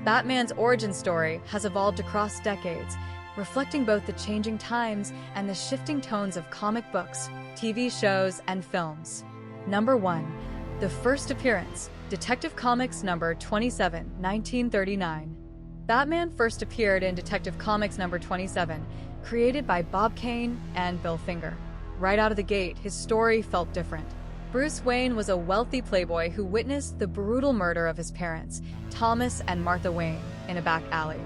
Batman's origin story has evolved across decades, reflecting both the changing times and the shifting tones of comic books, TV shows, and films. Number 1. The first appearance, Detective Comics number 27, 1939. Batman first appeared in Detective Comics number 27, created by Bob Kane and Bill Finger. Right out of the gate, his story felt different. Bruce Wayne was a wealthy playboy who witnessed the brutal murder of his parents, Thomas and Martha Wayne, in a back alley.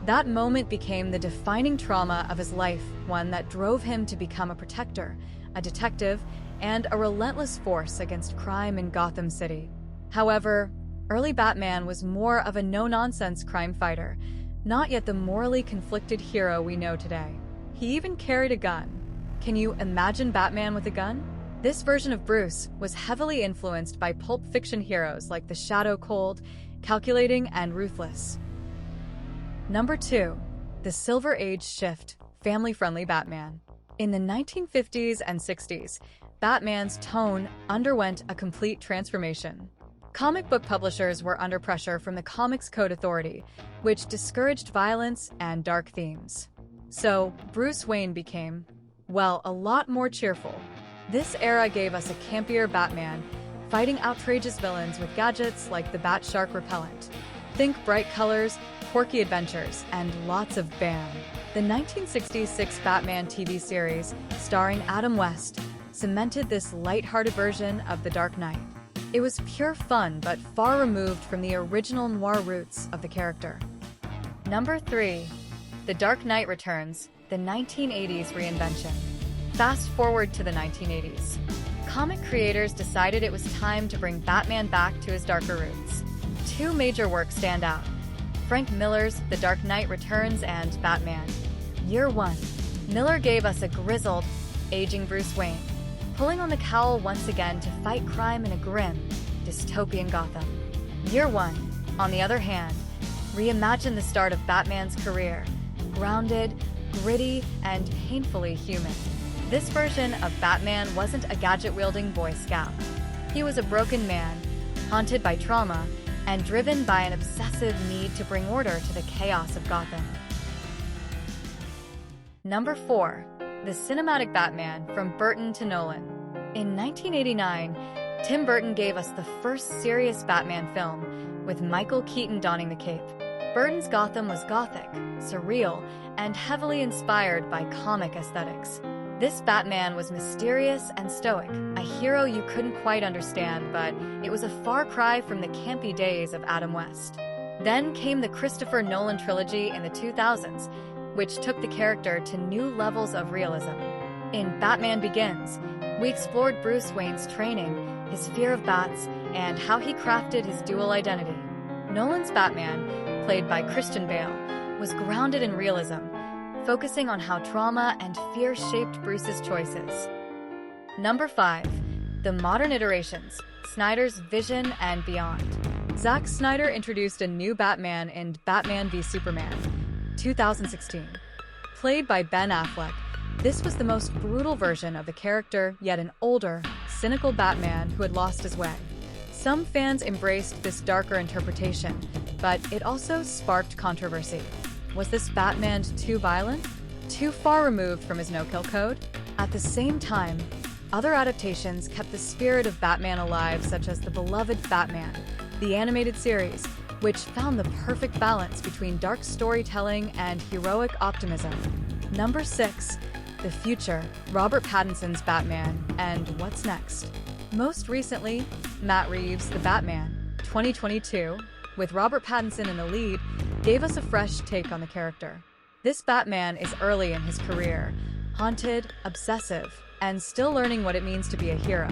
That moment became the defining trauma of his life, one that drove him to become a protector, a detective, and a relentless force against crime in Gotham City. However, early Batman was more of a no-nonsense crime fighter, not yet the morally conflicted hero we know today. He even carried a gun. Can you imagine Batman with a gun? This version of Bruce was heavily influenced by pulp fiction heroes like the Shadow Cold, calculating, and ruthless. Number 2. The Silver Age Shift, family-friendly Batman. In the 1950s and 60s, Batman's tone underwent a complete transformation. Comic book publishers were under pressure from the Comics Code Authority, which discouraged violence and dark themes. So, Bruce Wayne became, well, a lot more cheerful. This era gave us a campier Batman, fighting outrageous villains with gadgets like the Bat Shark repellent. Think bright colors, quirky adventures, and lots of bam. The 1966 Batman TV series, starring Adam West, cemented this light-hearted version of The Dark Knight. It was pure fun, but far removed from the original noir roots of the character. Number 3. The Dark Knight Returns, the 1980s reinvention. Fast forward to the 1980s. Comic creators decided it was time to bring Batman back to his darker roots. Two major works stand out: Frank Miller's The Dark Knight Returns and Batman. Year 1. Miller gave us a grizzled, aging Bruce Wayne, pulling on the cowl once again to fight crime in a grim, dystopian Gotham. Year 1, on the other hand, reimagined the start of Batman's career, grounded, gritty, and painfully human. This version of Batman wasn't a gadget-wielding Boy Scout. He was a broken man, haunted by trauma, and driven by an obsessive need to bring order to the chaos of Gotham. Number 4. The Cinematic Batman, from Burton to Nolan. In 1989, Tim Burton gave us the first serious Batman film, with Michael Keaton donning the cape. Burton's Gotham was gothic, surreal, and heavily inspired by comic aesthetics. This Batman was mysterious and stoic, a hero you couldn't quite understand, but it was a far cry from the campy days of Adam West. Then came the Christopher Nolan trilogy in the 2000s, which took the character to new levels of realism. In Batman Begins, we explored Bruce Wayne's training, his fear of bats, and how he crafted his dual identity. Nolan's Batman, played by Christian Bale, was grounded in realism, focusing on how trauma and fear shaped Bruce's choices. Number 5. The modern iterations, Snyder's Vision and Beyond. Zack Snyder introduced a new Batman in Batman v Superman, 2016. Played by Ben Affleck, this was the most brutal version of the character, yet an older, cynical Batman who had lost his way. Some fans embraced this darker interpretation, but it also sparked controversy. Was this Batman too violent? Too far removed from his no-kill code? At the same time, other adaptations kept the spirit of Batman alive, such as the beloved Batman, the animated series, which found the perfect balance between dark storytelling and heroic optimism. Number 6. The Future, Robert Pattinson's Batman, and What's Next? Most recently, Matt Reeves' The Batman, 2022, with Robert Pattinson in the lead, gave us a fresh take on the character. This Batman is early in his career, haunted, obsessive, and still learning what it means to be a hero.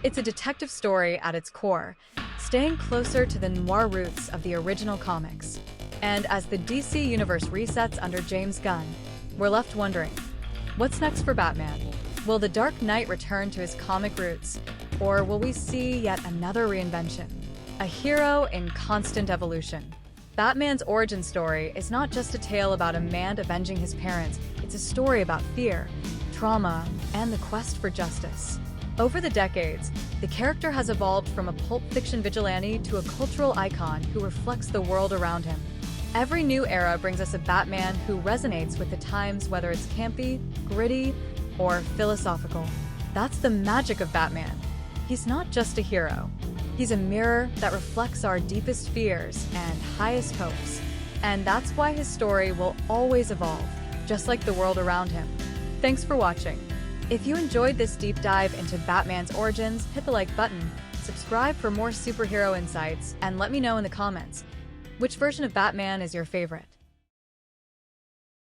It's a detective story at its core, staying closer to the noir roots of the original comics. And as the DC universe resets under James Gunn, we're left wondering, what's next for Batman? Will the Dark Knight return to his comic roots, or will we see yet another reinvention? A hero in constant evolution. Batman's origin story is not just a tale about a man avenging his parents, it's a story about fear, trauma, and the quest for justice. Over the decades, the character has evolved from a pulp fiction vigilante to a cultural icon who reflects the world around him. Every new era brings us a Batman who resonates with the times, whether it's campy, gritty, or philosophical. That's the magic of Batman. He's not just a hero. He's a mirror that reflects our deepest fears and highest hopes. And that's why his story will always evolve, just like the world around him. Thanks for watching. If you enjoyed this deep dive into Batman's origins, hit the like button, subscribe for more superhero insights, and let me know in the comments which version of Batman is your favorite.